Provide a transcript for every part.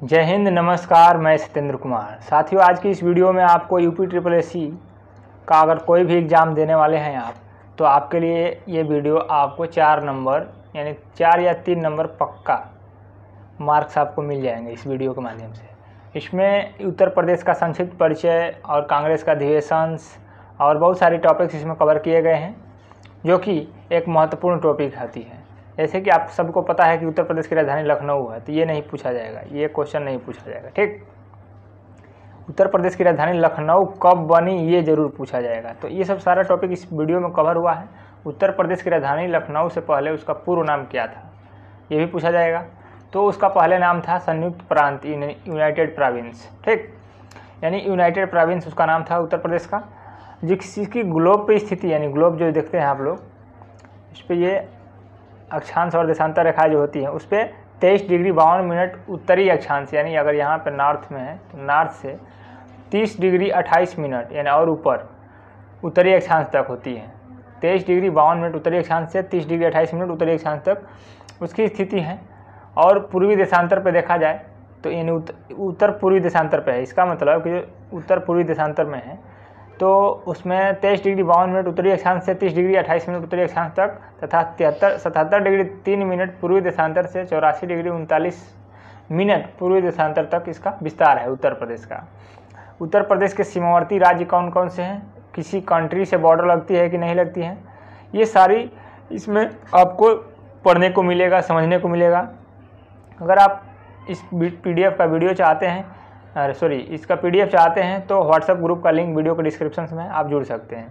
जय हिंद, नमस्कार। मैं सत्येंद्र कुमार। साथियों, आज की इस वीडियो में आपको यूपी SSSC का अगर कोई भी एग्ज़ाम देने वाले हैं आप, तो आपके लिए ये वीडियो आपको 4 नंबर यानी 4 या 3 नंबर पक्का मार्क्स आपको मिल जाएंगे इस वीडियो के माध्यम से। इसमें उत्तर प्रदेश का संक्षिप्त परिचय और कांग्रेस का अधिवेशंस और बहुत सारी टॉपिक्स इसमें कवर किए गए हैं, जो कि एक महत्वपूर्ण टॉपिक आती है। जैसे कि आप सबको पता है कि उत्तर प्रदेश की राजधानी लखनऊ है, तो ये नहीं पूछा जाएगा, ये क्वेश्चन नहीं पूछा जाएगा। ठीक, उत्तर प्रदेश की राजधानी लखनऊ कब बनी ये जरूर पूछा जाएगा। तो ये सब सारा टॉपिक इस वीडियो में कवर हुआ है। उत्तर प्रदेश की राजधानी लखनऊ से पहले उसका पूर्व नाम क्या था ये भी पूछा जाएगा। तो उसका पहले नाम था संयुक्त प्रांत, यूनाइटेड प्रोविंस। ठीक, यानी यूनाइटेड प्रोविंस उसका नाम था उत्तर प्रदेश का, जिसकी ग्लोब पे स्थिति, यानी ग्लोब जो देखते हैं आप लोग, इस पर ये अक्षांश और देशांतर रेखा जो होती है उस पर 23 डिग्री 52 मिनट उत्तरी अक्षांश, यानी अगर यहाँ पे नॉर्थ में है तो नॉर्थ से 30 डिग्री 28 मिनट यानी और ऊपर उत्तरी अक्षांश तक होती है। 23 डिग्री 52 मिनट उत्तरी अक्षांश से 30 डिग्री 28 मिनट उत्तरी अक्षांश तक उसकी स्थिति है। और पूर्वी देशांतर पे देखा जाए तो यानी उत्तर पूर्वी देशांतर पे है। इसका मतलब कि जो उत्तर पूर्वी देशांतर में है तो उसमें 23 डिग्री 52 मिनट उत्तरी अक्षांश से 30 डिग्री 28 मिनट उत्तरी अक्षांश तक तथा 77 डिग्री 3 मिनट पूर्वी देशांतर से 84 डिग्री 39 मिनट पूर्वी देशांतर तक इसका विस्तार है उत्तर प्रदेश का। उत्तर प्रदेश के सीमावर्ती राज्य कौन कौन से हैं, किसी कंट्री से बॉर्डर लगती है कि नहीं लगती है, ये सारी इसमें आपको पढ़ने को मिलेगा, समझने को मिलेगा। अगर आप इस PDF का वीडियो चाहते हैं, इसका PDF चाहते हैं तो व्हाट्सएप ग्रुप का लिंक वीडियो के डिस्क्रिप्शन में आप जुड़ सकते हैं।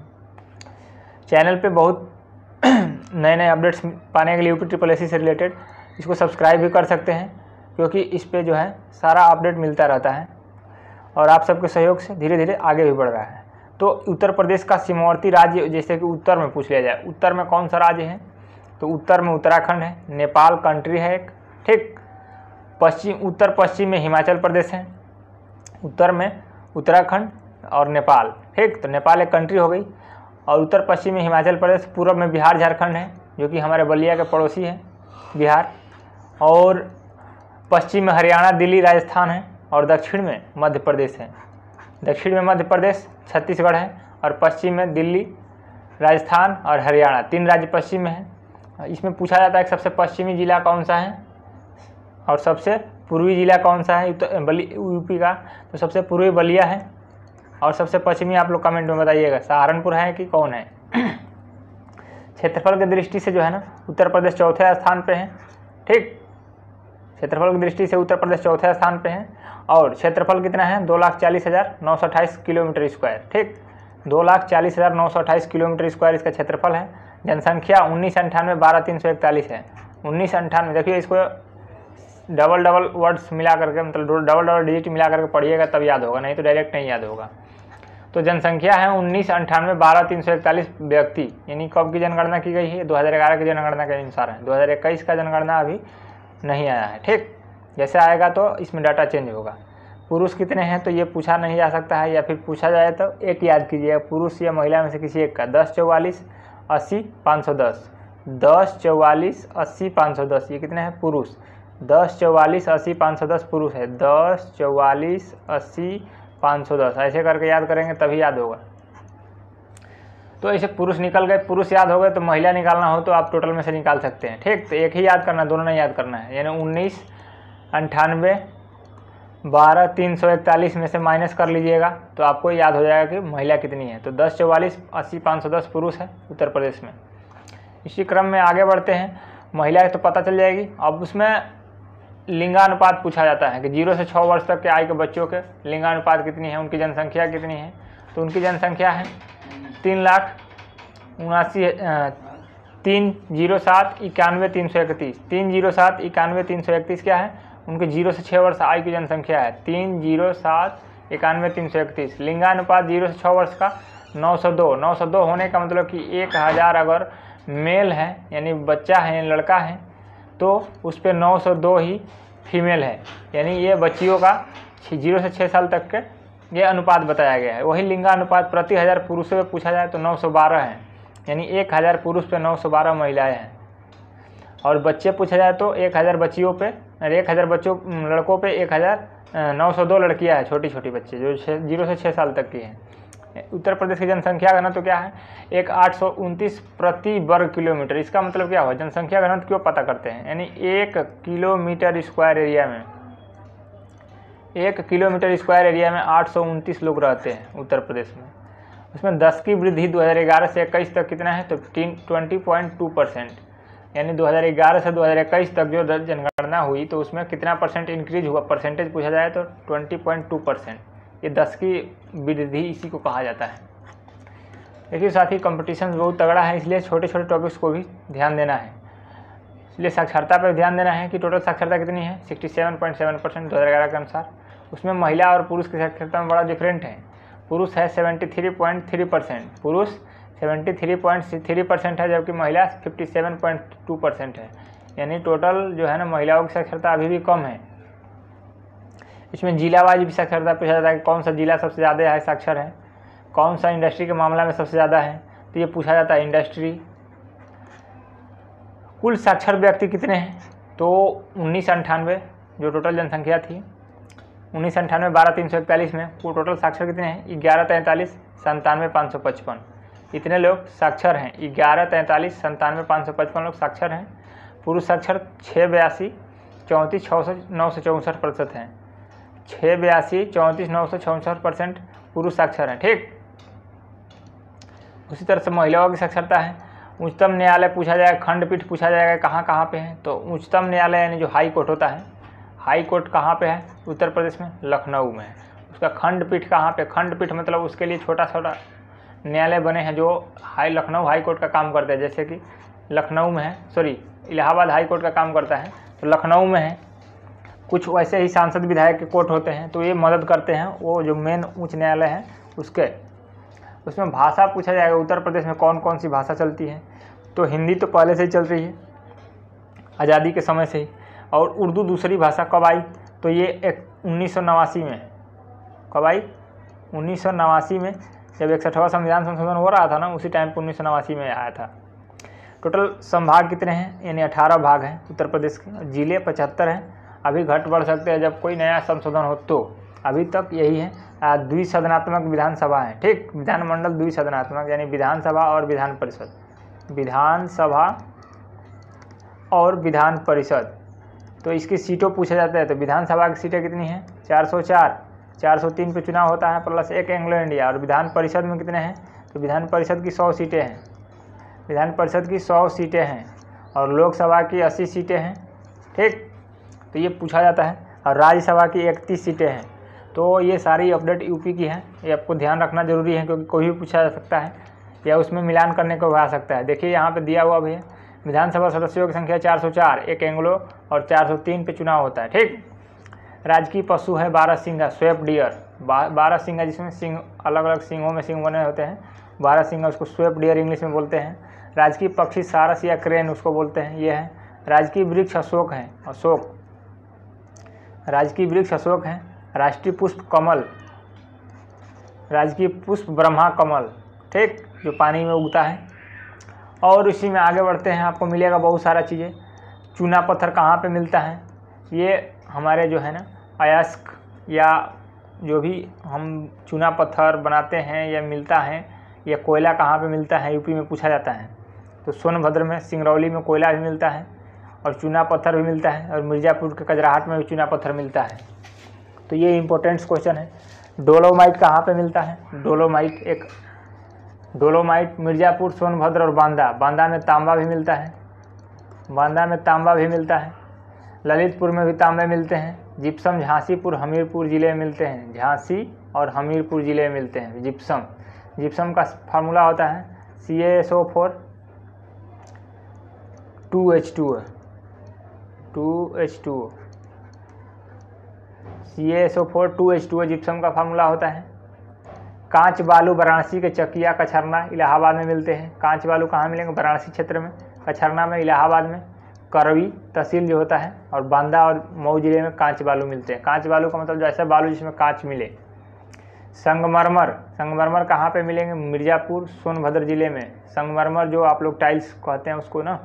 चैनल पे बहुत नए नए अपडेट्स पाने के लिए यूपी SSSC से रिलेटेड इसको सब्सक्राइब भी कर सकते हैं, क्योंकि इस पे जो है सारा अपडेट मिलता रहता है और आप सबके सहयोग से धीरे धीरे आगे भी बढ़ रहा है। तो उत्तर प्रदेश का सीमावर्ती राज्य, जैसे कि उत्तर में पूछ लिया जाए, उत्तर में कौन सा राज्य है, तो उत्तर में उत्तराखंड है, नेपाल कंट्री है एक। ठीक, उत्तर पश्चिम में हिमाचल प्रदेश है, उत्तर में उत्तराखंड और नेपाल। ठीक, तो नेपाल एक कंट्री हो गई। और उत्तर पश्चिम में हिमाचल प्रदेश, पूर्व में बिहार झारखंड है, जो कि हमारे बलिया के पड़ोसी है बिहार। और पश्चिम में हरियाणा दिल्ली राजस्थान है, और दक्षिण में मध्य प्रदेश है। दक्षिण में मध्य प्रदेश छत्तीसगढ़ है, और पश्चिम में दिल्ली राजस्थान और हरियाणा, 3 राज्य पश्चिम में है। इसमें पूछा जाता है कि सबसे पश्चिमी जिला कौन सा है और सबसे पूर्वी जिला कौन सा है यूपी का, तो सबसे पूर्वी बलिया है और सबसे पश्चिमी आप लोग कमेंट में बताइएगा सहारनपुर है कि कौन है। क्षेत्रफल की दृष्टि से जो है ना, उत्तर प्रदेश चौथे स्थान पे है। ठीक, क्षेत्रफल की दृष्टि से उत्तर प्रदेश चौथे स्थान पे है। और क्षेत्रफल कितना है, 2,40,928 किलोमीटर स्क्वायर। ठीक, 2,40,928 किलोमीटर स्क्वायर इसका क्षेत्रफल है। जनसंख्या 1998-12,341 है। 1998, देखिए इसको डबल वर्ड्स मिला करके, मतलब डबल डिजिट मिला करके पढ़िएगा तब याद होगा, नहीं तो डायरेक्ट नहीं याद होगा। तो जनसंख्या है 1998-12,341 व्यक्ति, यानी कब की जनगणना की गई है, 2011 की जनगणना के अनुसार है। 2021 का जनगणना अभी नहीं आया है। ठीक, जैसे आएगा तो इसमें डाटा चेंज होगा। पुरुष कितने हैं तो ये पूछा नहीं जा सकता है, या फिर पूछा जाए तो एक याद कीजिएगा, पुरुष या महिला में से किसी एक का। 10, 44, 80, 510। 10, 44, 80, 510 ये कितने हैं, पुरुष। 10, 44, 80, 510 पुरुष है। 10, 44, 80, 510 ऐसे करके याद करेंगे तभी याद होगा। तो ऐसे पुरुष निकल गए, पुरुष याद हो गए, तो महिला निकालना हो तो आप टोटल में से निकाल सकते हैं। ठीक, तो एक ही याद करना, दोनों नहीं याद करना है। यानी 1998 12,341 में से माइनस कर लीजिएगा तो आपको याद हो जाएगा कि महिला कितनी है। तो 10, 44, 80, 510 पुरुष है उत्तर प्रदेश में। इसी क्रम में आगे बढ़ते हैं। महिला तो पता चल जाएगी। अब उसमें लिंगानुपात पूछा जाता है कि 0 से 6 वर्ष तक के आयु के बच्चों के लिंगानुपात कितनी है, उनकी जनसंख्या कितनी है। तो उनकी जनसंख्या है 3,07,91,331। 3,07,91,331 क्या है, उनके 0 से 6 वर्ष आयु की जनसंख्या है 3,07,91,331। लिंगानुपात 0 से 6 वर्ष का 902। 902 होने का मतलब कि 1000 अगर मेल है यानी बच्चा है, लड़का है, तो उस पर 902 ही फीमेल है। यानी ये बच्चियों का 0 से 6 साल तक के ये अनुपात बताया गया है। वही लिंगानुपात प्रति 1000 पुरुषों पे पूछा जाए तो 912 है, यानी 1000 पुरुष पे 912 महिलाएं हैं। और बच्चे पूछा जाए तो 1000 बच्चियों पे और 1000 बच्चों लड़कों पे 1902 लड़कियां हैं, छोटी छोटी बच्चे जो 0 से 6 साल तक की हैं। उत्तर प्रदेश की जनसंख्या घनत्व तो क्या है, 829 प्रति वर्ग किलोमीटर। इसका मतलब क्या हुआ, जनसंख्या घनत्व क्यों पता करते हैं, यानी 1 किलोमीटर स्क्वायर एरिया में 1 किलोमीटर स्क्वायर एरिया में 829 लोग रहते हैं उत्तर प्रदेश में। उसमें 10 की वृद्धि 2011 से 21 तक कितना है, तो 20.2%, यानी 2011 से 2021 तक जो जनगणना हुई तो उसमें कितना परसेंट इंक्रीज हुआ, परसेंटेज पूछा जाए तो 20.2%। ये 10 की वृद्धि इसी को कहा जाता है। देखिए साथी, कंपटीशन बहुत तगड़ा है, इसलिए छोटे छोटे टॉपिक्स को भी ध्यान देना है। इसलिए साक्षरता पर ध्यान देना है कि टोटल साक्षरता कितनी है, 67.7% 2011 के अनुसार। उसमें महिला और पुरुष की साक्षरता में बड़ा डिफरेंट है। पुरुष है 73.3%, पुरुष 73.3% है, जबकि महिला 57.2% है। यानी टोटल जो है ना महिलाओं की साक्षरता अभी भी कम है। इसमें जिला वाइज भी साक्षरता पूछा जाता है कि कौन सा जिला सबसे ज़्यादा है साक्षर है, कौन सा इंडस्ट्री के मामला में सबसे ज़्यादा है, तो ये पूछा जाता है इंडस्ट्री। कुल साक्षर व्यक्ति कितने हैं, तो 1998 जो टोटल जनसंख्या थी, 1998 12,341 में वो टोटल साक्षर कितने हैं, 1143 97 555। इतने लोग साक्षर हैं, 1143 97 555 लोग साक्षर हैं। पुरुष साक्षर 682 34 964% हैं, 682 34 964% पुरुष साक्षर हैं। ठीक, उसी तरह से महिलाओं की साक्षरता है। उच्चतम न्यायालय पूछा जाएगा, खंडपीठ पूछा जाएगा कहाँ कहाँ पे है, तो उच्चतम न्यायालय यानी जो हाई कोर्ट होता है, हाई कोर्ट कहाँ पे है, उत्तर प्रदेश में लखनऊ में है। उसका खंडपीठ कहाँ पे, खंडपीठ मतलब उसके लिए छोटा छोटा न्यायालय बने हैं जो लखनऊ हाई कोर्ट का काम करते हैं। जैसे कि लखनऊ में है, सॉरी इलाहाबाद हाई कोर्ट का काम करता है तो लखनऊ में है। कुछ वैसे ही सांसद विधायक के कोर्ट होते हैं तो ये मदद करते हैं, वो जो मेन उच्च न्यायालय है उसके। उसमें भाषा पूछा जाएगा, उत्तर प्रदेश में कौन कौन सी भाषा चलती है, तो हिंदी तो पहले से ही चल रही है आज़ादी के समय से ही, और उर्दू दूसरी भाषा कब आई, तो ये 1989 में। कब आई, 1989 में, जब 61वां संविधान संशोधन हो रहा था ना, उसी टाइम पर 1989 में आया था। टोटल संभाग कितने हैं, यानी 18 भाग हैं उत्तर प्रदेश के, जिले 75 हैं। अभी घट बढ़ सकते हैं जब कोई नया संशोधन हो, तो अभी तक यही है। द्विसदनात्मक विधानसभा है, ठीक, विधानमंडल द्विसदनात्मक, यानी विधानसभा और विधान परिषद, विधानसभा और विधान परिषद। तो इसकी सीटों पूछा जाता है, तो विधानसभा की सीटें कितनी हैं, 404, 403 पे चुनाव होता है प्लस 1 एंग्लो इंडिया। और विधान परिषद में कितने हैं, तो विधान परिषद की 100 सीटें हैं, विधान परिषद की 100 सीटें हैं, और लोकसभा की 80 सीटें हैं। ठीक, तो ये पूछा जाता है। और राज्यसभा की 31 सीटें हैं। तो ये सारी अपडेट यूपी की हैं, ये आपको ध्यान रखना जरूरी है, क्योंकि कोई भी पूछा जा सकता है या उसमें मिलान करने को आ सकता है। देखिए यहाँ पे दिया हुआ भी है, विधानसभा सदस्यों की संख्या 404, 1 एंग्लो और 403 पे चुनाव होता है। ठीक, राजकीय पशु है बारहसिंगा, स्वेप डियर, बारहसिंगा जिसमें सिंह अलग अलग सिंहों में सिंह बने होते हैं, बारहसिंगा, उसको स्वेप डियर इंग्लिश में बोलते हैं। राजकीय पक्षी सारस या क्रेन उसको बोलते हैं, ये है। राजकीय वृक्ष अशोक है, अशोक, राजकीय वृक्ष अशोक है। राष्ट्रीय पुष्प कमल, राजकीय पुष्प ब्रह्मा कमल, ठीक, जो पानी में उगता है। और इसी में आगे बढ़ते हैं, आपको मिलेगा बहुत सारा चीज़ें। चूना पत्थर कहाँ पे मिलता है, ये हमारे जो है ना अयस्क या जो भी हम चूना पत्थर बनाते हैं या मिलता है, या कोयला कहाँ पे मिलता है, यूपी में पूछा जाता है। तो सोनभद्र में, सिंगरौली में कोयला भी मिलता है और चूना पत्थर भी मिलता है, और मिर्ज़ापुर के कजराहट में भी चूना पत्थर मिलता है। तो ये इंपॉर्टेंट क्वेश्चन है। डोलोमाइट कहाँ पे मिलता है, डोलोमाइट डोलोमाइट मिर्ज़ापुर, सोनभद्र और बांदा। बांदा में तांबा भी मिलता है, बांदा में तांबा भी मिलता है। ललितपुर में भी तांबे मिलते हैं। जिप्सम झांसीपुर हमीरपुर ज़िले में मिलते हैं, झांसी और हमीरपुर ज़िले में मिलते हैं जिप्सम। जिप्सम का फार्मूला होता है CaSO4 2H2O, CaSO4 2H2O gypsum का फार्मूला होता है। कांच बालू वाराणसी के चकिया, कछरना, इलाहाबाद में मिलते हैं। कांच बालू कहाँ मिलेंगे, वाराणसी क्षेत्र में, कछरना में, इलाहाबाद में, करवी तहसील जो होता है, और बांदा और मऊ जिले में कांच बालू मिलते हैं। कांच बालू का मतलब जो ऐसा बालू जिसमें कांच मिले। संगमरमर, संगमरमर कहाँ पे मिलेंगे, मिर्ज़ापुर, सोनभद्र जिले में। संगमरमर जो आप लोग टाइल्स कहते हैं उसको ना,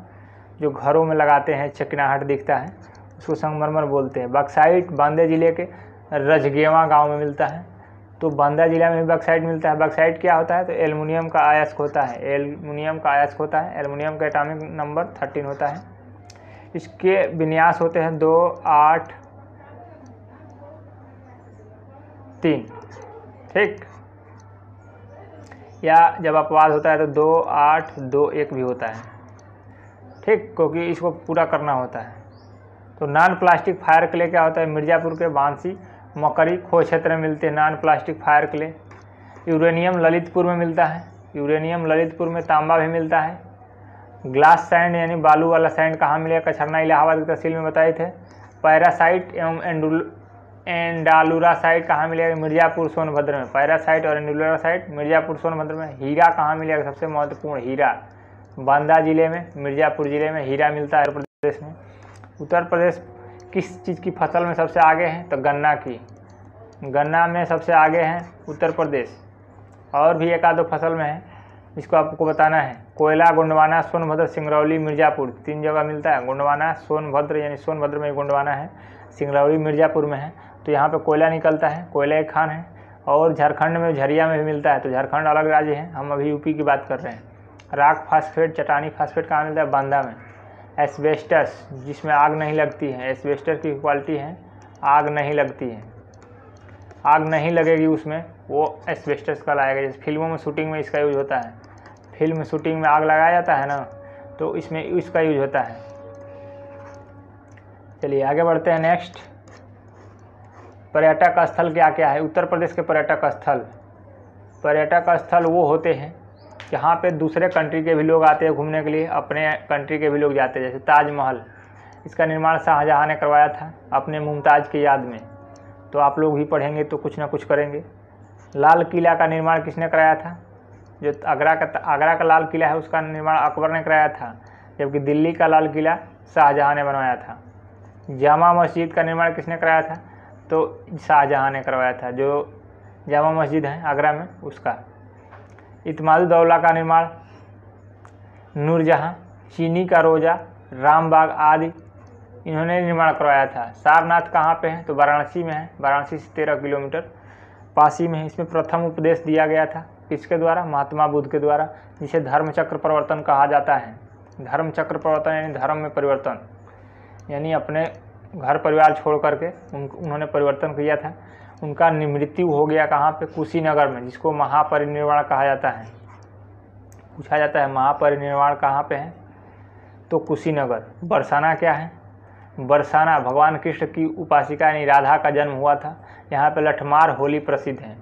जो घरों में लगाते हैं, चिकनाहट दिखता है, उसको संगमरमर बोलते हैं। बक्साइट बांदा जिले के रजगेवा गांव में मिलता है। तो बांदा जिला में भी बक्साइट मिलता है। बक्साइट क्या होता है? तो एल्युमिनियम का अयस्क होता है। एल्युमिनियम का अयस्क होता है। एल्युमिनियम का एटॉमिक नंबर 13 होता है। इसके विन्यास होते हैं 2, 8, 3, ठीक, या जब अपवाद होता है तो 2, 8, 2, 1 भी होता है, ठीक, क्योंकि इसको पूरा करना होता है। तो नॉन प्लास्टिक फायर क्ले क्या होता है? मिर्ज़ापुर के बांसी मकरी खो क्षेत्र में मिलते हैं non plastic fire clay. Uranium Lalitpur में मिलता है। यूरेनियम ललितपुर में तांबा भी मिलता है। ग्लास सैंड यानी बालू वाला सैंड कहाँ मिलेगा? कछरना इलाहाबाद की तहसील में बताए थे। पैरासाइट एवं एंडालुरासाइट कहाँ मिलेगा? मिर्ज़ापुर सोनभद्र में। पैरासाइट और एंडालुरासाइट मिर्ज़ापुर सोनभद्र में। हीरा कहाँ मिलेगा? सबसे महत्वपूर्ण हीरा बांदा जिले में, मिर्ज़ापुर जिले में हीरा मिलता है उत्तर प्रदेश में। उत्तर प्रदेश किस चीज़ की फसल में सबसे आगे है? तो गन्ना की। गन्ना में सबसे आगे हैं उत्तर प्रदेश। और भी एक आधो फसल में है, इसको आपको बताना है। कोयला गोंडवाना, सोनभद्र, सिंगरौली, मिर्ज़ापुर 3 जगह मिलता है। गोंडवाना, सोनभद्र, यानी सोनभद्र में गोंडवाना है, सिंगरौली मिर्ज़ापुर में है। तो यहाँ पे कोयला निकलता है, कोयला एक खान है। और झारखंड में झरिया में भी मिलता है। तो झारखंड अलग राज्य है, हम अभी यूपी की बात कर रहे हैं। राख फास्फेट, चट्टानी फास्फेट कहाँ मिलता है? बांदा में। एस्बेस्टस, जिसमें आग नहीं लगती है, एस्बेस्टस की क्वालिटी है आग नहीं लगती है, आग नहीं लगेगी उसमें, वो एस्बेस्टस कहलाएगा। जैसे फिल्मों में शूटिंग में इसका यूज होता है, फिल्म शूटिंग में आग लगाया जाता है ना, तो इसमें इसका यूज होता है। चलिए आगे बढ़ते हैं। नेक्स्ट, पर्यटक स्थल क्या क्या है? उत्तर प्रदेश के पर्यटक स्थल वो होते हैं जहाँ पे दूसरे कंट्री के भी लोग आते हैं घूमने के लिए, अपने कंट्री के भी लोग जाते हैं। जैसे ताजमहल, इसका निर्माण शाहजहाँ ने करवाया था अपने मुमताज़ की याद में। तो आप लोग भी पढ़ेंगे तो कुछ ना कुछ करेंगे। लाल किला का निर्माण किसने कराया था? जो आगरा का लाल किला है उसका निर्माण अकबर ने कराया था, जबकि दिल्ली का लाल किला शाहजहाँ ने बनवाया था। जामा मस्जिद का निर्माण किसने कराया था? तो शाहजहाँ ने करवाया था, जो जामा मस्जिद है आगरा में उसका। इत्मादुद्दौला का निर्माण नूरजहाँ, चीनी का रोजा, रामबाग आदि इन्होंने निर्माण करवाया था। सारनाथ कहाँ पे है? तो वाराणसी में है। वाराणसी से 13 किलोमीटर पास ही में है। इसमें प्रथम उपदेश दिया गया था किसके द्वारा? महात्मा बुद्ध के द्वारा, जिसे धर्म चक्र परिवर्तन कहा जाता है। धर्म चक्र परिवर्तन यानी धर्म में परिवर्तन, यानी अपने घर परिवार छोड़ करके उन्होंने परिवर्तन किया था। उनका मृत्यु हो गया कहाँ पे? कुशीनगर में, जिसको महापरिनिर्वाण कहा जाता है। पूछा जाता है महापरिनिर्वाण कहाँ पे है? तो कुशीनगर। बरसाना क्या है? बरसाना भगवान कृष्ण की उपासिका यानी राधा का जन्म हुआ था। यहाँ पे लठमार होली प्रसिद्ध है।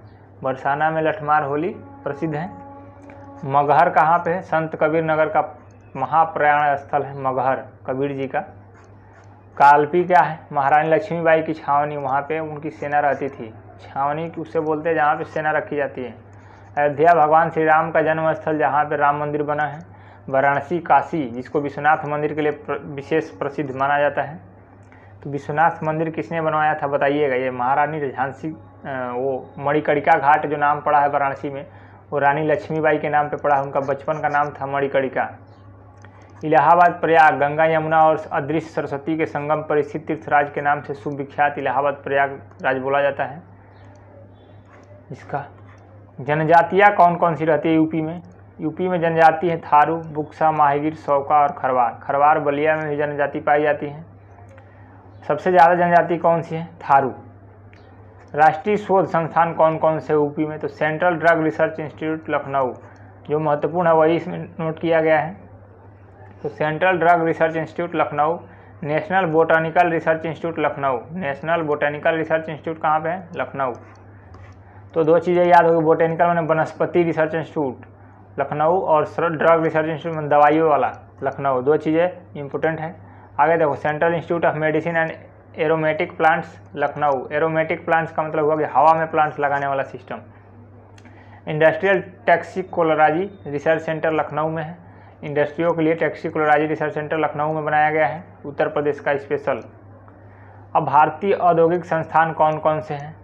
बरसाना में लठमार होली प्रसिद्ध है। मगहर कहाँ पे है? संत कबीर नगर का महाप्रयाण स्थल है मगहर, कबीर जी का। कालपी क्या है? महारानी लक्ष्मीबाई की छावनी, वहाँ पे उनकी सेना रहती थी। छावनी उससे बोलते हैं जहाँ पे सेना रखी जाती है। अयोध्या भगवान श्री राम का जन्म स्थल, जहाँ पे राम मंदिर बना है। वाराणसी काशी, जिसको विश्वनाथ मंदिर के लिए विशेष प्रसिद्ध माना जाता है। तो विश्वनाथ मंदिर किसने बनवाया था बताइएगा? ये महारानी झांसी, वो मणिकर्णिका घाट जो नाम पड़ा है वाराणसी में, वो रानी लक्ष्मीबाई के नाम पे पड़ा है। उनका बचपन का नाम था मणिकर्णिका। इलाहाबाद प्रयाग गंगा यमुना और अदृश्य सरस्वती के संगम पर स्थित तीर्थराज के नाम से सुविख्यात इलाहाबाद प्रयागराज बोला जाता है। इसका जनजातियाँ कौन कौन सी रहती है यूपी में? यूपी में जनजाति है थारू, बुक्सा, माहीगीर, सौका और खरवार। खरवार बलिया में भी जनजाति पाई जाती है। सबसे ज़्यादा जनजाति कौन सी है? थारू। राष्ट्रीय शोध संस्थान कौन कौन से यूपी में? तो central drug research institute Lucknow, जो महत्वपूर्ण है वही इसमें नोट किया गया है। तो central drug research institute Lucknow, national botanical research institute Lucknow. National botanical research institute कहाँ पे है? लखनऊ। तो दो चीज़ें याद होगी, बोटेनिकल मैंने वनस्पति रिसर्च इंस्टीट्यूट लखनऊ और ड्रग रिसर्च इंस्टीट्यूट में दवाइयों वाला लखनऊ। दो चीज़ें इंपॉर्टेंट है। आगे देखो, Central Institute of Medicine and Aromatic Plants Lucknow. Aromatic plants का मतलब हुआ कि हवा में प्लांट्स लगाने वाला system. Industrial Toxicology Research Centre Lucknow में है। इंडस्ट्रियों के लिए टैक्सिकोलॉजी रिसर्च सेंटर लखनऊ में बनाया गया है, उत्तर प्रदेश का स्पेशल। अब भारतीय औद्योगिक संस्थान कौन कौन से हैं?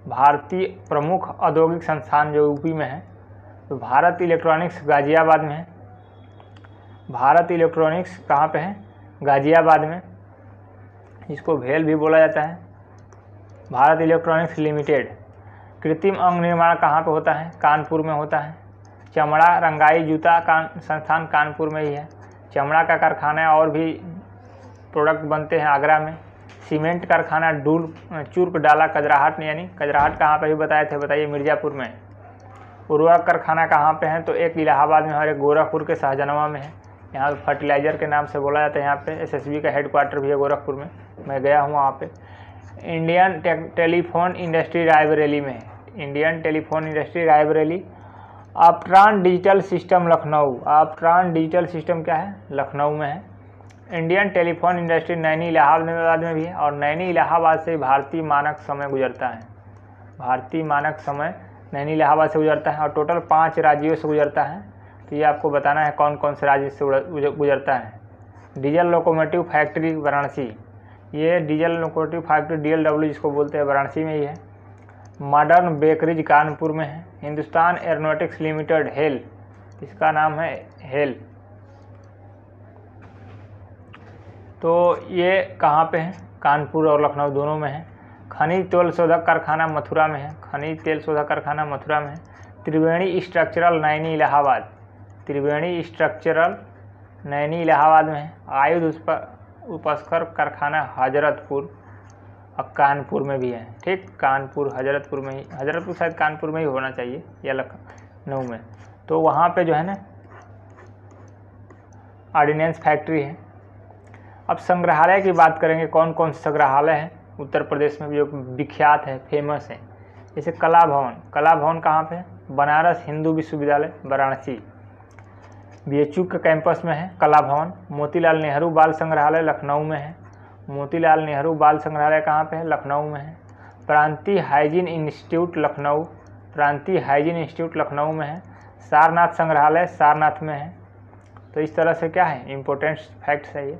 भारतीय प्रमुख औद्योगिक संस्थान जो यूपी में है, तो भारत इलेक्ट्रॉनिक्स गाजियाबाद में है। भारत इलेक्ट्रॉनिक्स कहाँ पे है? गाजियाबाद में। इसको भेल भी बोला जाता है। Bharat electronics limited. कृत्रिम अंग निर्माण कहाँ पे होता है? कानपुर में होता है। चमड़ा रंगाई जूता संस्थान कानपुर में ही है। चमड़ा का कारखाना और भी प्रोडक्ट बनते हैं आगरा में। सीमेंट कारखाना चूर्क डाला कजराहट, यानी कजराहट कहाँ पे भी बताए थे, बताइए? मिर्ज़ापुर में। उर्वरक कारखाना कहाँ पे है? तो एक इलाहाबाद में और एक गोरखपुर के शाहजनवा में है। यहाँ फर्टिलाइज़र के नाम से बोला जाता है। यहाँ पे एसएसबी का हेडक्वार्टर भी है गोरखपुर में, मैं गया हूँ वहाँ पे। इंडियन टेलीफोन इंडस्ट्री रायबरेली में है। Indian Telephone Industry Raebareli. Uptron Digital System Lucknow. Uptron Digital System क्या है? लखनऊ में है। Indian Telephone Industry Naini Allahabad में भी है, और नैनी इलाहाबाद से भारतीय मानक समय गुजरता है। भारतीय मानक समय नैनी इलाहाबाद से गुजरता है, और टोटल 5 राज्यों से गुजरता है। तो ये आपको बताना है कौन कौन से राज्य से गुजरता है। Diesel locomotive factory Varanasi. ये डीजल लोकोमोटिव फैक्ट्री DLW जिसको बोलते हैं, वाराणसी में ही है। मॉडर्न बेकरीज कानपुर में है। हिंदुस्तान एरोनॉटिक्स लिमिटेड हेल, इसका नाम है हेल। तो ये कहाँ पे है? कानपुर और लखनऊ दोनों में है। खनिज तेल शोधक कारखाना मथुरा में है। खनिज तेल शोधक कारखाना मथुरा में है। त्रिवेणी स्ट्रक्चरल नैनी इलाहाबाद। त्रिवेणी स्ट्रक्चरल नैनी इलाहाबाद में है। आयुध उपस्कर कारखाना हजरतपुर और कानपुर में भी है। ठीक, कानपुर हजरतपुर में ही, हजरतपुर शायद कानपुर में ही होना चाहिए या लखनऊ में। तो वहाँ पे जो है ना ऑर्डिनेंस फैक्ट्री है। अब संग्रहालय की बात करेंगे, कौन कौन से संग्रहालय हैं उत्तर प्रदेश में जो विख्यात है, फेमस है। जैसे कला भवन। कला भवन कहाँ पे है? बनारस हिंदू विश्वविद्यालय वाराणसी, BHU के कैंपस में है कला भवन। मोतीलाल नेहरू बाल संग्रहालय लखनऊ में है। मोतीलाल नेहरू बाल संग्रहालय कहाँ पे है? लखनऊ में है। प्रांतीय हाइजीन इंस्टीट्यूट लखनऊ। प्रांतीय हाइजीन इंस्टीट्यूट लखनऊ में है। सारनाथ संग्रहालय सारनाथ में है। तो इस तरह से क्या है, इम्पोर्टेंट फैक्ट्स है ये।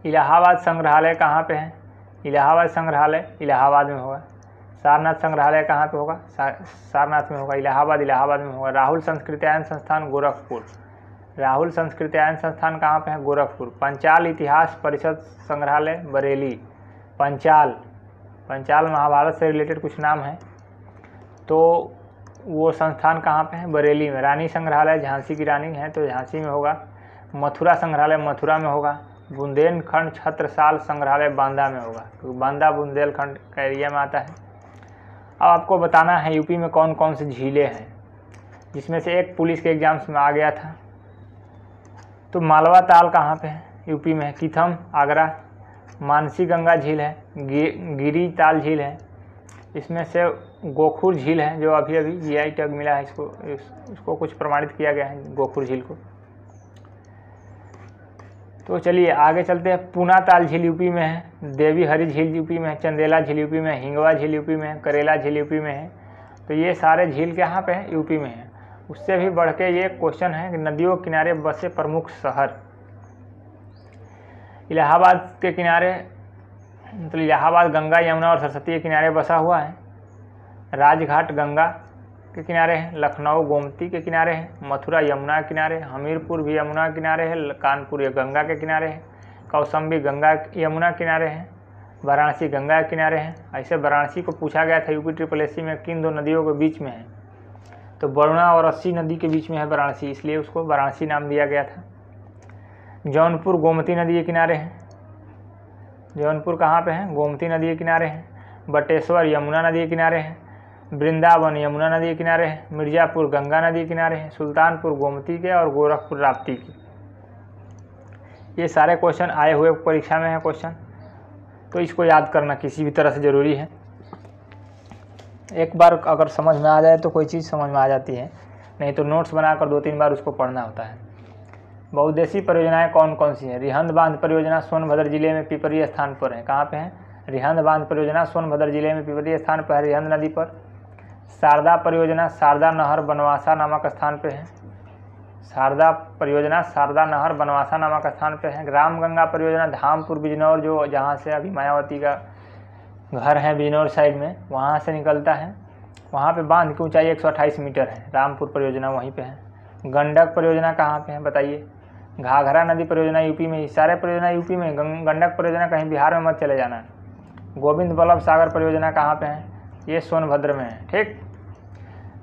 इलाहाबाद संग्रहालय कहाँ पे है? इलाहाबाद संग्रहालय इलाहाबाद में होगा। सारनाथ संग्रहालय कहाँ पे होगा? सारनाथ में होगा। इलाहाबाद इलाहाबाद में होगा। राहुल संस्कृत्यायन संस्थान गोरखपुर। राहुल संस्कृत्यायन संस्थान कहाँ पे है? गोरखपुर। पंचाल इतिहास परिषद संग्रहालय बरेली। पंचाल महाभारत से रिलेटेड कुछ नाम है, तो वो संस्थान कहाँ पे है? बरेली में। रानी संग्रहालय झांसी की रानी है तो झांसी में होगा। मथुरा संग्रहालय मथुरा में होगा। बुंदेलखंड छत्रसाल संग्रहालय बांदा में होगा, क्योंकि बांदा बुंदेलखंड का एरिया में आता है। अब आपको बताना है यूपी में कौन कौन सी झीलें हैं, जिसमें से एक पुलिस के एग्जाम्स में आ गया था। तो मालवा ताल कहाँ पे है? यूपी में है। किथम आगरा। मानसी गंगा झील है। गिरी ताल झील है। इसमें से गोखुर झील है जो अभी अभी GI टैग मिला है, इसको कुछ प्रमाणित किया गया है गोखुर झील को। तो चलिए आगे चलते हैं। पूना ताल झील यूपी में है। देवी हरी झील यूपी में है। चंदेला झील यूपी में है। हिंगवा झील यूपी में है। करेला झील यूपी में है। तो ये सारे झील कहाँ पे हैं? यूपी में है। उससे भी बढ़ के ये क्वेश्चन है कि नदियों के किनारे बसे प्रमुख शहर। इलाहाबाद के किनारे, मतलब इलाहाबाद गंगा यमुना और सरस्वती के किनारे बसा हुआ है। राजघाट गंगा के किनारे है। लखनऊ गोमती के किनारे है। मथुरा यमुना के किनारे। हमीरपुर भी यमुना के किनारे है। कानपुर ये गंगा के किनारे है। कौशाम्बी गंगा यमुना के किनारे है। वाराणसी गंगा के किनारे है। ऐसे वाराणसी को पूछा गया था UPSSC में किन दो नदियों के बीच में है, तो वरुणा और अस्सी नदी के बीच में है वाराणसी, इसलिए उसको वाराणसी नाम दिया गया था। जौनपुर गोमती नदी के किनारे है। जौनपुर कहाँ पे है? गोमती नदी के किनारे है। बटेश्वर यमुना नदी के किनारे है। वृंदावन यमुना नदी के किनारे है। मिर्ज़ापुर गंगा नदी के किनारे है। सुल्तानपुर गोमती के और गोरखपुर राप्ती के। ये सारे क्वेश्चन आए हुए परीक्षा में है क्वेश्चन, तो इसको याद करना किसी भी तरह से ज़रूरी है। एक बार अगर समझ में आ जाए तो कोई चीज़ समझ में आ जाती है, नहीं तो नोट्स बनाकर 2-3 बार उसको पढ़ना होता है। बहुउद्देशीय परियोजनाएं कौन कौन सी हैं? रिहंद बांध परियोजना सोनभद्र जिले में पिपरी स्थान पर है। कहाँ पे है? रिहंद बांध परियोजना सोनभद्र जिले में पिपरी स्थान पर है, रिहंद नदी पर। शारदा परियोजना शारदा नहर बनवासा नामक स्थान पे है। शारदा परियोजना शारदा नहर बनवासा नामक स्थान पे है। राम गंगा परियोजना धामपुर बिजनौर, जो जहाँ से अभी मायावती का घर है बिजनौर साइड में, वहाँ से निकलता है। वहाँ पे बांध की ऊंचाई 128 मीटर है। रामपुर परियोजना वहीं पे है। गंडक परियोजना कहाँ पे है बताइए? घाघरा नदी परियोजना यूपी में, सारे परियोजना यूपी में, गंडक परियोजना कहीं बिहार में मत चले जाना। गोविंद बल्लभ सागर परियोजना कहाँ पे है, ये सोनभद्र में है। ठीक,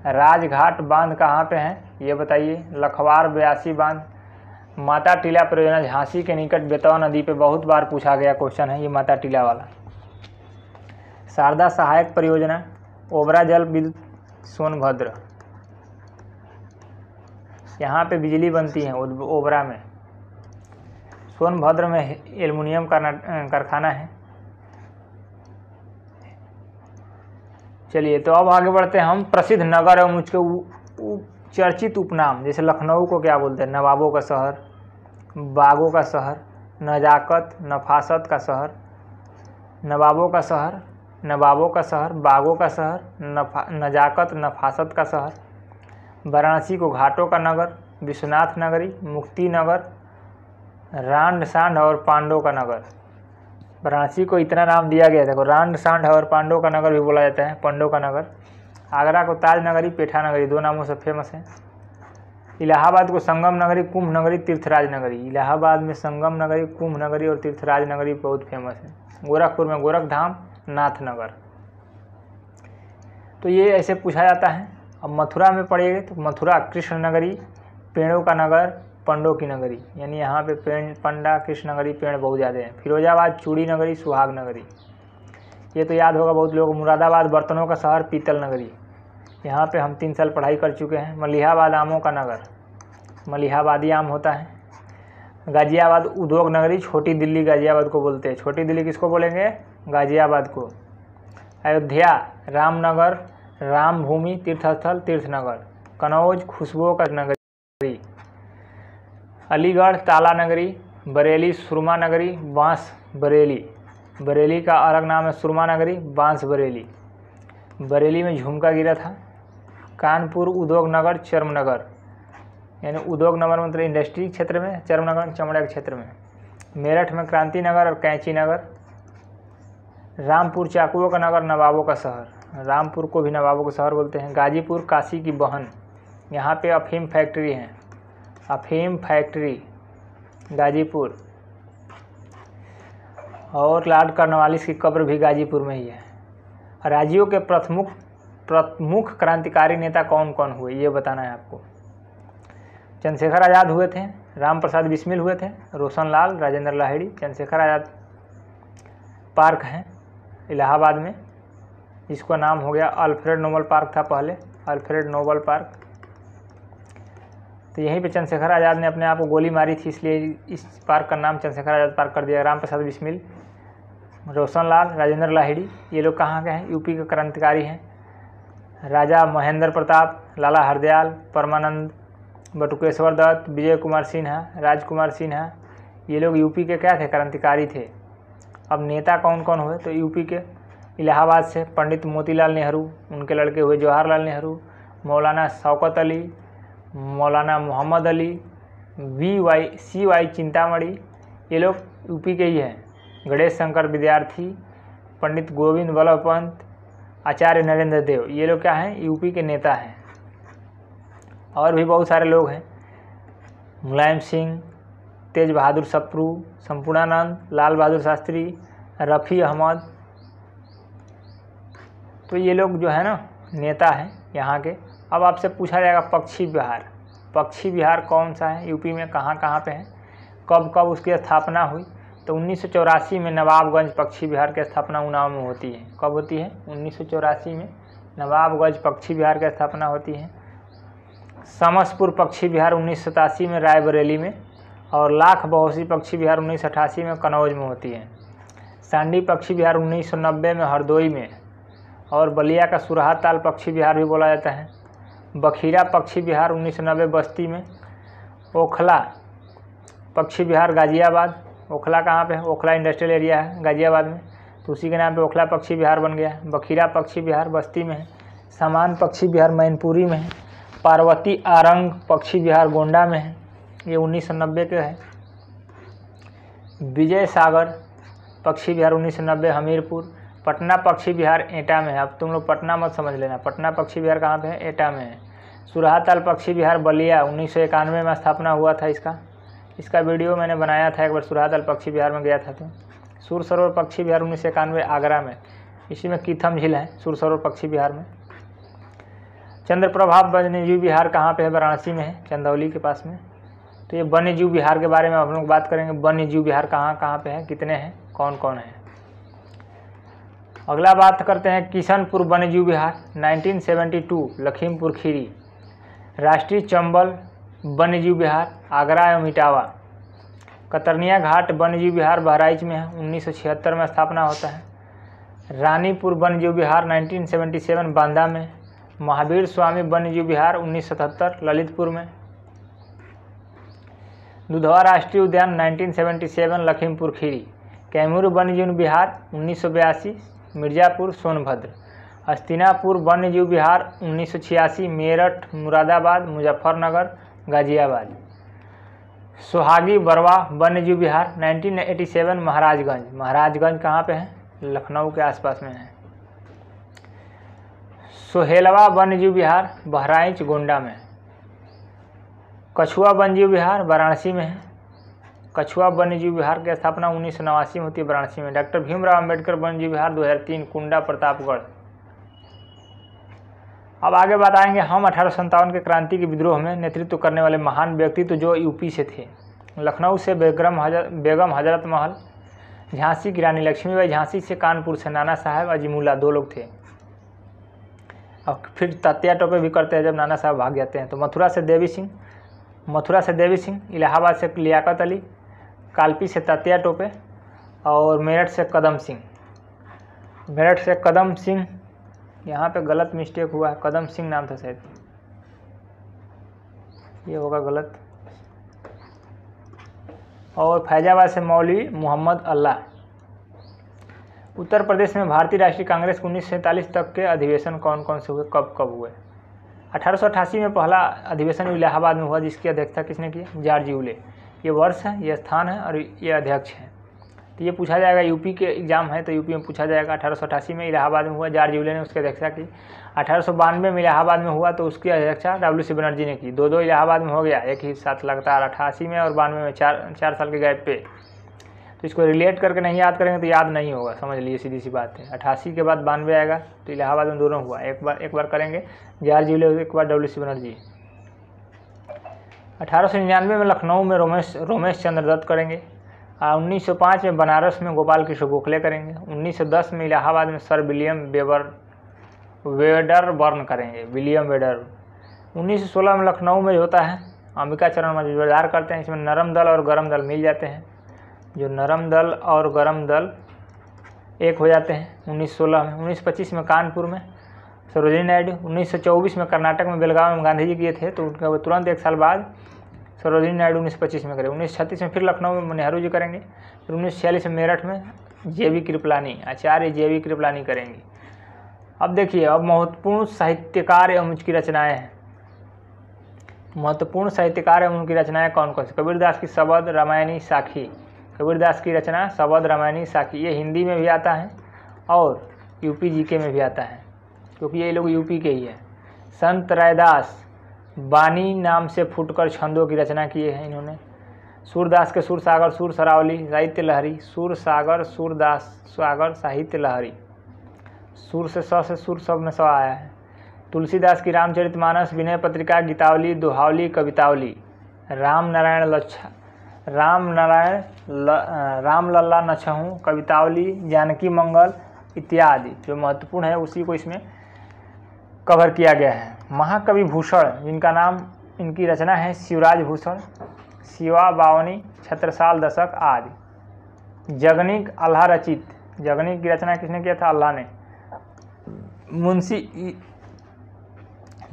राजघाट बांध कहाँ पे है ये बताइए, लखवार ब्यासी बांध। माता टीला परियोजना झांसी के निकट बेतवा नदी पे बहुत बार पूछा गया क्वेश्चन है ये माता टीला वाला। शारदा सहायक परियोजना ओबरा जल विद्युत सोनभद्र, यहाँ पे बिजली बनती है ओबरा में। सोनभद्र में एल्युमिनियम कारखाना है। चलिए तो अब आगे बढ़ते हैं हम। प्रसिद्ध नगर एवं उसके चर्चित उपनाम, जैसे लखनऊ को क्या बोलते हैं, नवाबों का शहर, बागों का शहर, नजाकत नफासत का शहर, नवाबों का शहर, नवाबों का शहर, बागों का शहर, नजाकत नफासत का शहर। वाराणसी को घाटों का नगर, विश्वनाथ नगरी, मुक्ति नगर, रांड सांड और पांडव का नगर। वाराणसी को इतना नाम दिया गया था, रांड सांड और पांडव का नगर भी बोला जाता है, पांडव का नगर। आगरा को ताज नगरी, पेठा नगरी, दो नामों से फेमस है। इलाहाबाद को संगम नगरी, कुंभ नगरी, तीर्थराज नगरी। इलाहाबाद में संगम नगरी, कुंभ नगरी और तीर्थराज नगरी बहुत फेमस है। गोरखपुर में गोरखधाम, नाथ नगर। तो ये ऐसे पूछा जाता है। अब मथुरा में पढ़िएगा तो मथुरा कृष्ण नगरी, पेड़ों का नगर, पंडों की नगरी, यानी यहाँ पे पंडा कृष्ण नगरी पेड़ बहुत ज़्यादा हैं। फिरोजाबाद चूड़ी नगरी, सुहाग नगरी, ये तो याद होगा बहुत लोग। मुरादाबाद बर्तनों का शहर, पीतल नगरी, यहाँ पे हम 3 साल पढ़ाई कर चुके हैं। मलिहाबाद आमों का नगर, मलिहाबादी आम होता है। गाजियाबाद उद्योग नगरी, छोटी दिल्ली गाजियाबाद को बोलते हैं। छोटी दिल्ली किसको बोलेंगे, गाजियाबाद को। अयोध्या रामनगर, राम भूमि, तीर्थस्थल, तीर्थनगर। कनौज खुशबुओं का नगरी। अलीगढ़ ताला नगरी, बरेली सुरमा नगरी, बांस बरेली, बरेली का अलग नाम है सुरमा नगरी, बांस बरेली। बरेली में झुमका गिरा था। कानपुर उद्योग नगर, चर्म नगर, यानी उद्योग नगर मतलब इंडस्ट्री क्षेत्र में, चर्म नगर चमड़ा के क्षेत्र में। मेरठ में क्रांति नगर और कैंची नगर। रामपुर चाकुओं का नगर, नवाबों का शहर, रामपुर को भी नवाबों का शहर बोलते हैं। गाजीपुर काशी की बहन, यहाँ पे अफीम फैक्ट्री है, अफीम फैक्ट्री गाजीपुर। और लॉर्ड कॉर्नवालिस की कब्र भी गाजीपुर में ही है। राज्यों के प्रमुख क्रांतिकारी नेता कौन कौन हुए ये बताना है आपको। चंद्रशेखर आज़ाद हुए थे, राम प्रसाद बिस्मिल हुए थे, रोशन लाल, राजेंद्र लाहिड़ी। चंद्रशेखर आज़ाद पार्क है इलाहाबाद में, जिसका नाम हो गया अल्फ्रेड नोबल पार्क था पहले, अल्फ्रेड नोबल पार्क। तो यहीं पे चंद्रशेखर आज़ाद ने अपने आप को गोली मारी थी, इसलिए इस पार्क का नाम चंद्रशेखर आज़ाद पार्क कर दिया। राम प्रसाद बिस्मिल, रोशन लाल, राजेंद्र लाहिड़ी, ये लोग कहाँ के हैं, यूपी के क्रांतिकारी हैं। राजा महेंद्र प्रताप, लाला हरदयाल, परमानंद, बटुकेश्वर दत्त, विजय कुमार सिन्हा, राजकुमार सिन्हा, ये लोग यूपी के क्या थे, क्रांतिकारी थे। अब नेता कौन कौन हुए, तो यूपी के इलाहाबाद से पंडित मोतीलाल नेहरू, उनके लड़के हुए जवाहरलाल नेहरू, मौलाना शौकत अली, मौलाना मोहम्मद अली, CY चिंतामणि, ये लोग यूपी के ही हैं। गणेश शंकर विद्यार्थी, पंडित गोविंद बल्लभ पंत, आचार्य नरेंद्र देव, ये लोग क्या हैं, यूपी के नेता हैं। और भी बहुत सारे लोग हैं, मुलायम सिंह, तेज बहादुर सप्रू, संपूर्णानंद, लाल बहादुर शास्त्री, रफ़ी अहमद। तो ये लोग जो है ना नेता हैं यहाँ के। अब आपसे पूछा जाएगा पक्षी विहार, पक्षी विहार कौन सा है, यूपी में कहाँ कहाँ पे है, कब कब उसकी स्थापना हुई। तो 1984 में नवाबगंज पक्षी विहार की स्थापना उन्नाव में होती है। कब होती है, 1984 में नवाबगंज पक्षी विहार की स्थापना होती है। समसपुर पक्षी विहार 1987 में रायबरेली में, और लाख बहोसी पक्षी विहार 1988 में कनौज में होती है। सांडी पक्षी विहार 1990 में हरदोई में, और बलिया का सुरहा ताल पक्षी विहार भी बोला जाता है। बखीरा पक्षी विहार 1990 बस्ती में। ओखला पक्षी विहार गाजियाबाद, ओखला कहाँ पे है, ओखला इंडस्ट्रियल एरिया है गाजियाबाद में, तो उसी के नाम पे ओखला पक्षी विहार बन गया। बखीरा पक्षी विहार बस्ती में है। सामान पक्षी विहार मैनपुरी में है। पार्वती आरंग पक्षी विहार गोंडा में है, ये 1990 के है। विजय सागर पक्षी विहार 1990 हमीरपुर। पटना पक्षी विहार एटा में है। अब तुम लोग पटना मत समझ लेना, पटना पक्षी विहार कहाँ पे है, एटा में है। सुरहाताल पक्षी विहार बलिया 1991 में स्थापना हुआ था इसका, इसका वीडियो मैंने बनाया था एक बार, सुरादल पक्षी विहार में गया था। तो सूर सरोवर पक्षी विहार 1991 आगरा में, इसी में कीथम झील है सूर सरोवर पक्षी विहार में। चंद्रप्रभा वन्यजीव विहार कहाँ पे है? वाराणसी में है, चंदौली के पास में। तो ये वन्यजीव विहार के बारे में हम लोग बात करेंगे। वन्यजीव विहार कहाँ कहाँ पे है, कितने हैं, कौन कौन है। अगला बात करते हैं किशनपुर वन्यजीव विहार 1972 लखीमपुर खीरी। राष्ट्रीय चंबल वन्यजीव विहार आगरा एवं इटावा। कतरनिया घाट वन्यजीव विहार बहराइच में है, 1976 में स्थापना होता है। रानीपुर वन्यजीव विहार 1977 बांदा में। महावीर स्वामी वन्यजीव विहार 1977 ललितपुर में। दुधवा राष्ट्रीय उद्यान 1977 लखीमपुर खीरी। कैमूर वन्यजीव विहार 1982 मिर्जापुर सोनभद्र। हस्तिनापुर वन्यजीव विहार 1986 मेरठ मुरादाबाद मुजफ्फरनगर गाजियाबाद। सोहागी बरवा वन्यजीव विहार 1987 महाराजगंज। महाराजगंज कहाँ पे है? लखनऊ के आसपास में है। सोहेलवा वन्यजीव विहार बहराइच गोंडा में। कछुआ वन्यजीव विहार वाराणसी में है। कछुआ वन्यजीव विहार की स्थापना 1989 में होती है वाराणसी में। डॉक्टर भीमराव अंबेडकर वन्यजीव विहार 2003 कुंडा प्रतापगढ़। अब आगे बताएंगे हम 1857 के क्रांति के विद्रोह में नेतृत्व करने वाले महान व्यक्तित्व जो यूपी से थे। लखनऊ से बेगम हजरत महल, झांसी की रानी लक्ष्मीबाई, झांसी से कानपुर से नाना साहब अजीमुल्ला, 2 लोग थे। और फिर तात्या टोपे भी करते हैं जब नाना साहब भाग जाते हैं। तो मथुरा से देवी सिंह, इलाहाबाद से लियाकत अली, कालपी से तात्या टोपे और मेरठ से कदम सिंह। यहाँ पे गलत मिस्टेक हुआ है, कदम सिंह नाम था शायद, ये होगा गलत। और फैजाबाद से मौलवी मोहम्मद अल्लाह। उत्तर प्रदेश में भारतीय राष्ट्रीय कांग्रेस 1947 तक के अधिवेशन कौन कौन से हुए, कब कब हुए? 1888 में पहला अधिवेशन इलाहाबाद में हुआ, जिसकी अध्यक्षता किसने की? George Yule. ये वर्ष है, ये स्थान है और ये अध्यक्ष है। तो ये पूछा जाएगा, यूपी के एग्जाम है तो यूपी में पूछा जाएगा। 1888 में इलाहाबाद में हुआ, जॉर्ज यूले ने उसकी अध्यक्षता की। 1892 में इलाहाबाद में हुआ तो उसकी अध्यक्षता WC बनर्जी ने की। 2 इलाहाबाद में हो गया एक ही साथ लगातार, 88 में और 92 में, 4 साल के गैप पे। तो इसको रिलेट करके नहीं याद करेंगे तो याद नहीं होगा, समझ लीजिए, सीधी सी बात है। 88 के बाद 92 आएगा तो इलाहाबाद में दोनों हुआ। एक बार करेंगे जॉर्ज यूले, एक बार WC बनर्जी। 1899 में लखनऊ में रोमेश चंद्र दत्त करेंगे। 1905 में बनारस में गोपाल कृष्ण गोखले करेंगे। 1910 में इलाहाबाद में सर विलियम वेडरबर्न करेंगे, विलियम वेडर। 1916 में लखनऊ में होता है अंबिका चरण मजूरदार करते हैं। इसमें नरम दल और गरम दल मिल जाते हैं, जो नरम दल और गरम दल एक हो जाते हैं 1916 में। 1925 में कानपुर में सरोजिनी नायडू। 1924 में कर्नाटक में बेलगांव में गांधी जी किए थे, तो उनके तुरंत 1 साल बाद सरोजिनी नायडू 1925 में करें। 1936 में फिर लखनऊ में नेहरू जी करेंगे। फिर 1946 में मेरठ में JV कृपलानी, आचार्य JV कृपलानी करेंगे। अब देखिए, अब महत्वपूर्ण साहित्यकार एवं उनकी रचनाएं हैं। महत्वपूर्ण साहित्यकार एवं उनकी रचनाएं कौन कौन सी? कबीरदास की शबद रामायणी साखी, कबीरदास की रचना शबद रामायणी साखी, ये हिंदी में भी आता है और यूपी GK में भी आता है, क्योंकि ये लोग यूपी के ही हैं। संत रायदास बानी नाम से फुटकर छंदों की रचना किए हैं इन्होंने। सूरदास के सुरसागर सुर सरावली साहित्य लहरी, सूरदास सागर साहित्य लहरी, सुर से सुर सब में आया है। तुलसीदास की रामचरितमानस, विनय पत्रिका, गीतावली, दोहावली, कवितावली। राम लल्ला नछहू, कवितावली, जानकी मंगल इत्यादि जो महत्वपूर्ण है उसी को इसमें कवर किया गया है। महाकवि भूषण, जिनका नाम, इनकी रचना है शिवराज भूषण, शिवा बावनी, छत्रसाल दशक आदि। जगनीक अल्लाह रचित, जगनीक की रचना किसने किया था? अल्लाह ने।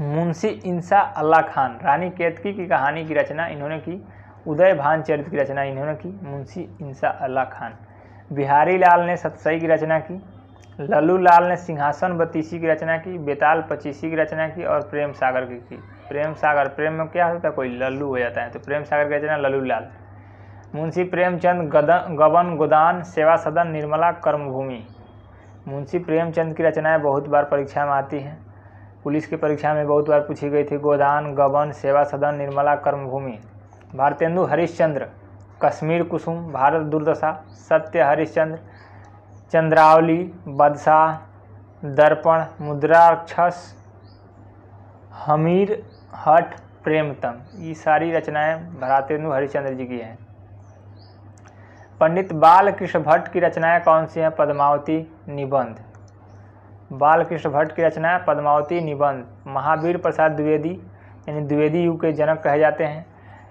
मुंशी इंसा अल्लाह खान, रानी केतकी की कहानी की रचना इन्होंने की। उदय भान चरित की रचना इन्होंने की, मुंशी इंसा अल्लाह खान। बिहारी लाल ने सतसई की रचना की। लल्लू लाल ने सिंहासन बत्तीसी की रचना की, बेताल पचीसी की रचना की और प्रेम सागर की। प्रेम सागर, प्रेम में क्या होता है? कोई लल्लू हो जाता है, तो प्रेम सागर की रचना लल्लू लाल। मुंशी प्रेमचंद गबन गोदान, सेवा सदन, निर्मला, कर्मभूमि। मुंशी प्रेमचंद की रचनाएं बहुत बार परीक्षा में आती हैं, पुलिस की परीक्षा में बहुत बार पूछी गई थी। गोदान, गबन, सेवा सदन, निर्मला, कर्मभूमि। भारतेंदु हरिश्चंद्र, कश्मीर कुसुम, भारत दुर्दशा, सत्य हरिश्चंद्र, चंद्रावली, बादशाह, दर्पण, मुद्राक्षस, हमीर हठ, प्रेमतम, ये सारी रचनाएं भारतेंदु हरिश्चंद्र जी की हैं। पंडित बालकृष्ण भट्ट की रचनाएं कौन सी हैं? पद्मावती निबंध। बालकृष्ण भट्ट की रचना है पद्मावती निबंध। महावीर प्रसाद द्विवेदी यानी द्विवेदी युग के जनक कहे जाते हैं।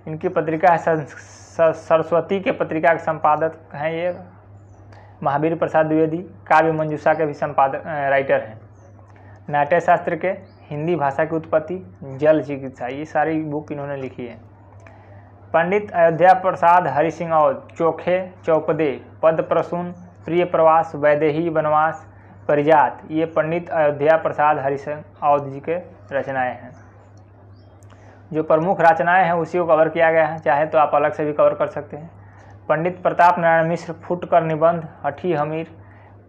इनकी पत्रिका है सरस्वती के पत्रिका के संपादक हैं ये महावीर प्रसाद द्विवेदी। काव्य मंजूषा के भी संपादक राइटर हैं। नाट्य शास्त्र के, हिंदी भाषा की उत्पत्ति, जल चिकित्सा, ये सारी बुक इन्होंने लिखी है। पंडित अयोध्या प्रसाद हरि सिंह औध, चोखे चौपदे, पद प्रसून, प्रिय प्रवास, वैदेही वनवास, परिजात, ये पंडित अयोध्या प्रसाद हरि सिंह औध जी के रचनाएं हैं। जो प्रमुख रचनाएं हैं उसी को कवर किया गया है, चाहे तो आप अलग से भी कवर कर सकते हैं। पंडित प्रताप नारायण मिश्र, फुटकर निबंध, हठी हमीर,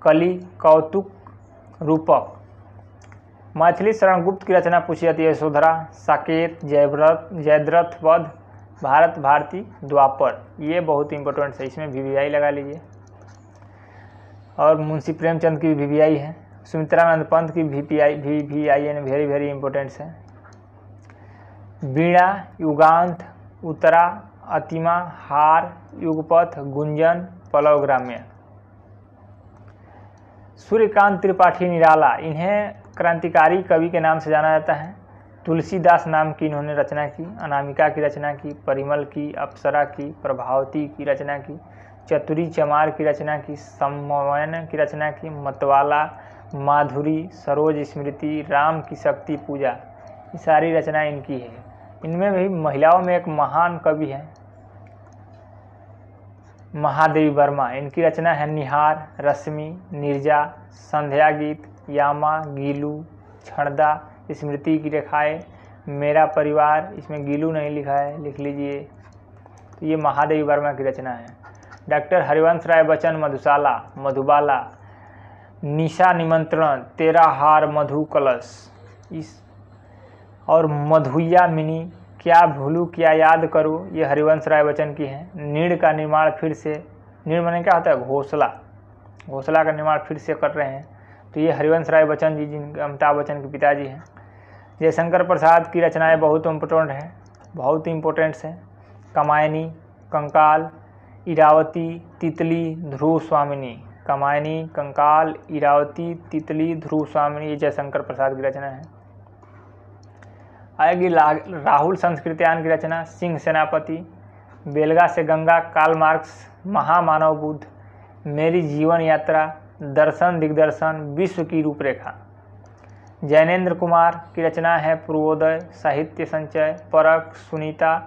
कली, कौतुक रूपक। मैथिली शरण गुप्त की रचना पूछी जाती है यशोधरा, साकेत, जयद्रथ वध, भारत भारती, द्वापर, ये बहुत इंपॉर्टेंट है, इसमें VVI लगा लीजिए। और मुंशी प्रेमचंद की VVI है। सुमित्रानंद पंत की VVI यानी वेरी वेरी इंपॉर्टेंट है। वीणा, युगांत, उत्तरा, अतिमा, हार, युगपथ, गुंजन, पलव ग्राम्य। सूर्यकांत त्रिपाठी निराला, इन्हें क्रांतिकारी कवि के नाम से जाना जाता है। तुलसीदास नाम की इन्होंने रचना की। अनामिका की रचना की, परिमल की, अप्सरा की, प्रभावती की रचना की, चतुरी चमार की रचना की, सम्मोहन की रचना की, मतवाला, माधुरी, सरोज स्मृति, राम की शक्ति पूजा, ये सारी रचनाएं इनकी है। इनमें भी महिलाओं में एक महान कवि है महादेवी वर्मा। इनकी रचना है निहार, रश्मि, निर्जा, संध्या गीत, यामा, गीलू, छड़दा, स्मृति की रेखाएं, मेरा परिवार, इसमें गीलू नहीं लिखा है, लिख लीजिए। तो ये महादेवी वर्मा की रचना है। डॉक्टर हरिवंश राय बच्चन, मधुशाला, मधुबाला, निशा निमंत्रण, तेरा हार मधु कलश, इस और मधुया मिनी, क्या भूलू क्या याद करूँ, ये हरिवंश राय बच्चन की है। नीड़ का निर्माण फिर से, नीड़ माने क्या होता है? घोंसला, घोंसला का निर्माण फिर से कर रहे हैं, तो ये हरिवंश राय बच्चन जी जिन अमिताभ बच्चन के पिताजी हैं। जयशंकर प्रसाद की रचनाएं बहुत इम्पोर्टेंट हैं। कमायनी, कंकाल, इरावती, तितली, ध्रुव स्वामिनी। कमायनी, कंकाल, इरावती, तितली, ध्रुव स्वामिनी, ये जयशंकर प्रसाद की रचना है। आएगी राहुल संस्कृत्यान की रचना, सिंह सेनापति, बेलगा से गंगा, कार्ल मार्क्स, महामानव बुद्ध, मेरी जीवन यात्रा, दर्शन दिग्दर्शन, विश्व की रूपरेखा। जैनेन्द्र कुमार की रचना है पूर्वोदय, साहित्य संचय, परख, सुनीता,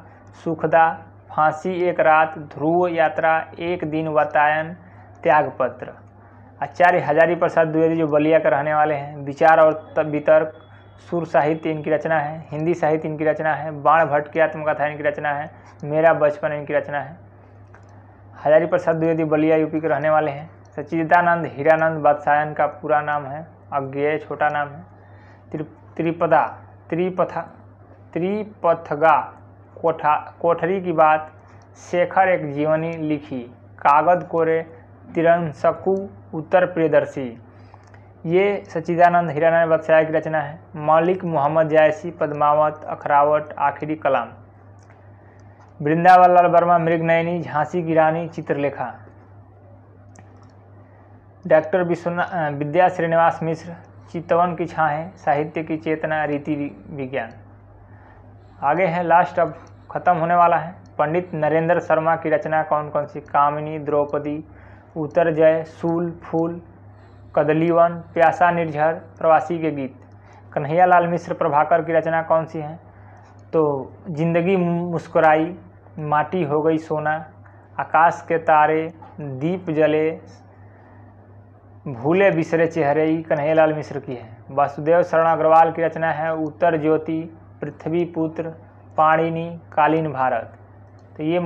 सुखदा, फांसी एक रात, ध्रुव यात्रा, एक दिन वातायन, त्यागपत्र। आचार्य हजारी प्रसाद द्विवेदी जो बलिया के रहने वाले हैं, विचार और वितर्क, सुर साहित्य इनकी रचना है। हिंदी साहित्य इनकी रचना है। बाण भट्ट की आत्मकथा इनकी रचना है। मेरा बचपन इनकी रचना है। हजारी प्रसाद द्विवेदी बलिया यूपी के रहने वाले हैं। सच्चिदानंद हीरानंद बादशाहन का पूरा नाम है, अज्ञेय छोटा नाम है। त्रिपथगा कोठरी की बात, शेखर एक जीवनी लिखी, कागद कोरे, तिरंसकू, उत्तर प्रियदर्शी, ये सच्चिदानंद हीरानंद बादशाह की रचना है। मलिक मोहम्मद जायसी, पद्मावत, अखरावट, आखिरी कलाम। वृंदावन लाल वर्मा, मृगनयनी, झांसी की रानी, चित्रलेखा। डॉक्टर विद्या श्रीनिवास मिश्र, चितवन की छाहें, साहित्य की चेतना, रीति विज्ञान। आगे है लास्ट, अब खत्म होने वाला है। पंडित नरेंद्र शर्मा की रचना कौन कौन सी? कामिनी, द्रौपदी, उत्तर जय, सूल, फूल, कदलीवन, प्यासा निर्झर, प्रवासी के गीत। कन्हैयालाल मिश्र प्रभाकर की रचना कौन सी है? तो जिंदगी मुस्कुराई, माटी हो गई सोना, आकाश के तारे, दीप जले, भूले बिसरे चेहरे, कन्हैयालाल मिश्र की है। वासुदेव शरण अग्रवाल की रचना है उत्तर ज्योति, पृथ्वी पुत्र, पाणिनि, कालीन भारत। तो ये